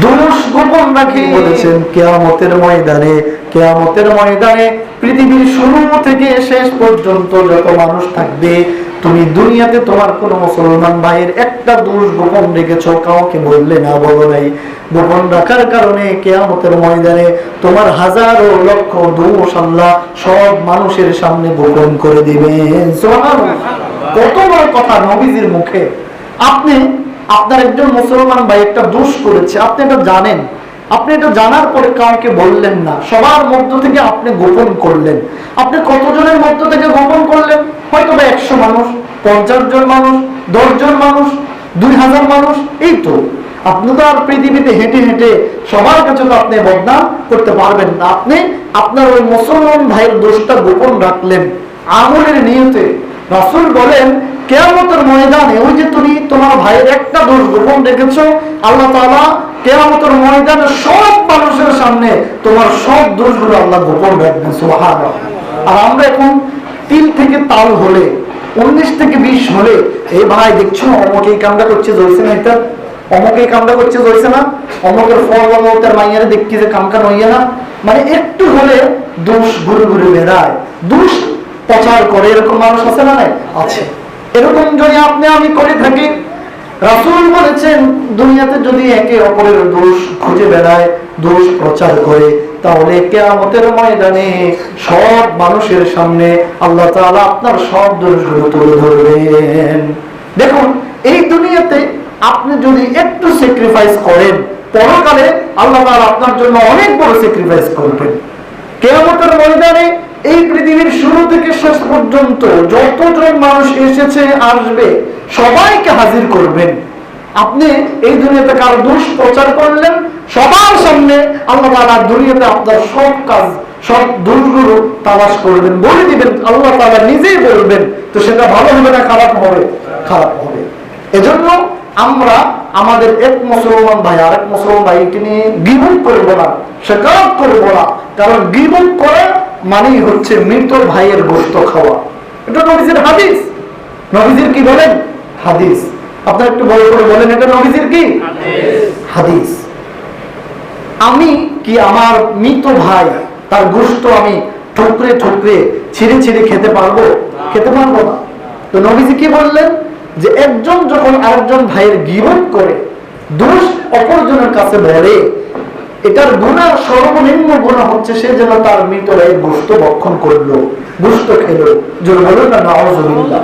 দোষ গোপন রাখে। বলেছেন কিয়ামতের ময়দানে পৃথিবীর শুরু থেকে শেষ পর্যন্ত যত মানুষ থাকবে, তুমি দুনিয়াতে তোমার কোন মুসলমান ভাইয়ের একটা দোষ গোপন রেখেছো, কাউকে বললে না, বলো নাই, গোপন রাখার কারণে কিয়ামতের ময়দানে তোমার হাজারো লক্ষ দোষ আল্লাহ সব মানুষের সামনে গোপন করে দিবে। সুবহানাল্লাহ, কত বড় কথা নবীজির মুখে। আপনার একজন মুসলমান ভাই একটা দোষ করেছে, আপনি এটা জানেন, আপনি এটা জানার পরে কাউকে বললেন না, সবার মধ্য থেকে আপনি গোপন করলেন। আপনি কতজনের মধ্য থেকে গোপন করলেন? হয়তো বা 100 মানুষ, 50 জন মানুষ, 10 জন মানুষ, 2000 মানুষ, এই তো। আপনি তো আর পৃথিবীতে হেঁটে হেঁটে সবার কাছে তো আপনি বদনাম করতে পারবেন না। আপনি আপনার ওই মুসলমান ভাইয়ের দোষটা গোপন রাখলেন আমলের নিয়তে। রাসূল বলেন কিয়ামতের ময়দানে ওই যে তুমি তোমার ভাইয়ের একটা দোষ গোপন রেখেছো, আল্লাহ তাআলা কিয়ামতের ময়দানে সব মানুষের সামনে তোমার সব দোষগুলো আল্লাহ গোপন রাখবেন। সুবহানাল্লাহ। আর আমরা এখন 3 থেকে তাল হলে, 19 থেকে 20 হলে, এই ভাই দেখছো অমুক এই কামটা করছে, জ্বলছে না, এটা অমুক এই কামটা করছে, জ্বলছে না, অমুকের ফল অমুকের মাইয়ারে দেখছি যে কামকান হইয়া না, মানে একটু হলে দোষ ঘুরে ঘুরে বেড়ায়, দোষ প্রচার করে। এরকম মানুষ আছে না? নাই? আছে। এরকম যদি আপনি আমি করে থাকি, রাসূল বলেছেন দুনিয়াতে যদি একে অপরের দোষ খুঁজে বেড়ায়, দোষ প্রচার করে, তাহলে কিয়ামতের ময়দানে সব মানুষের সামনে আল্লাহ তাআলা আপনার সব দোষগুলো তুলে ধরবেন। দেখুন, এই দুনিয়াতে আপনি যদি একটু স্যাক্রিফাইস করেন, পরকালে আল্লাহ তাআলা আপনার জন্য অনেক বড় স্যাক্রিফাইস করবেন। কিয়ামতের ময়দানে এই পৃথিবীর শুরু থেকে শেষ পর্যন্ত যতজন মানুষ এসেছে আসবে সবাইকে হাজির করবেন। আপনি এই দুনিয়াতে কারো দোষ প্রচার করলেন, সবার সামনে আল্লাহ তাআলা দুনিয়াতে আপনার সব কাজ, সব দোষগুলো তালাশ করবেন, বলে দিবেন, আল্লাহ তাআলা নিজেই বলবেন। তো সেটা ভালো হবে না খারাপ হবে? খারাপ হবে। এজন্য আমরা আমাদের এক মুসলমান ভাই আরেক মুসলমান ভাইকে নিয়ে গীবত করবো না, শিকায়ত করবো না। কারণ গীবত করা মানেই হচ্ছে মৃত ভাইয়ের গোশত খাওয়া। এটা নবীজির হাদিস। নবীজির কি বলেন? হাদিস। আপনারা একটু বড় করে বলেন, এটা নবীজির কি হাদিস। আমি কি আমার মৃত ভাই তার গোশত আমি ঠুকরে ঠুকরে ছিঁড়ে ছিঁড়ে খেতে পারবো? খেতে পারবো না। তো নবীজি কি বললেন? যে একজন যখন আরেকজন ভাইয়ের গীবত করে, দোষ অপরজনের কাছে বলে, এটার গুনাহ, সর্বনিম্ন গুনাহ হচ্ছে সে যেন তার মৃত ভাইয়ের গোশত ভক্ষণ করলো, গোশত খেলো। জোরে বলুন না নাউযুবিল্লাহ।